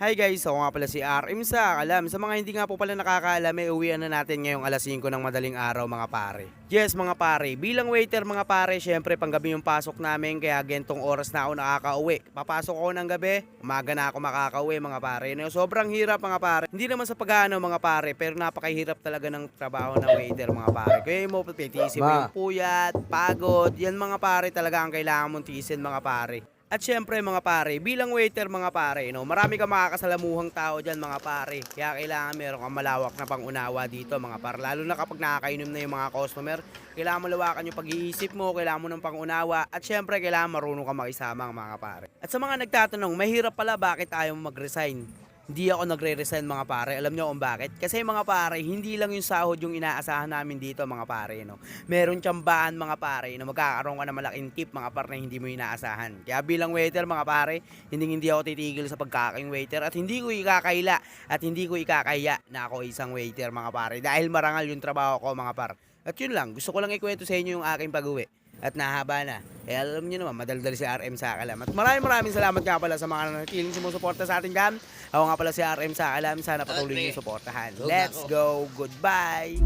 Hi guys, ako nga pala si RM sa Akalam. Sa mga hindi nga po pala nakakaalam, uwian na natin ngayong alas 5 ng madaling araw mga pare. Yes mga pare, bilang waiter mga pare, syempre panggabi yung pasok namin kaya gentong oras na ako nakakauwi. Papasok ako ng gabi, umaga na ako makakauwi mga pare. No, sobrang hirap mga pare. Hindi naman sa pag-ano mga pare, pero napakahirap talaga ng trabaho ng waiter mga pare. Kaya mo titiisin mo yung puyat, pagod, yan mga pare talaga ang kailangan mong tiisin mga pare. At syempre mga pare, bilang waiter mga pare, no, marami kang makakasalamuhang tao dyan mga pare. Kaya kailangan meron kang malawak na pangunawa dito mga pare. Lalo na kapag nakakainom na yung mga customer, kailangan malawakan yung pag-iisip mo, kailangan mo ng pangunawa. At syempre kailangan marunong ka makisama mga pare. At sa mga nagtatanong, mahirap pala bakit ayaw mag-resign? Hindi ako nagre-resign mga pare. Alam nyo kung bakit? Kasi mga pare, hindi lang yung sahod yung inaasahan namin dito mga pare. No? Meron tiyambaan mga pare na magkakaroon ka ng malaking tip mga pare na hindi mo inaasahan. Kaya bilang waiter mga pare, hindi ako titigil sa pagkakaing waiter at hindi ko ikakaila at hindi ko ikakaya na ako isang waiter mga pare. Dahil marangal yung trabaho ko mga pare. At yun lang, gusto ko lang ikwento sa inyo yung aking pag-uwi. At nahaba na. Eh alam niyo naman, madaldal si RM sa Akalam. At maraming salamat nga pala sa mga nanatiling sumusuporta sa ating cam. Ako nga pala si RM sa Akalam. Sana patuloy niyo suportahan. Let's go. Goodbye.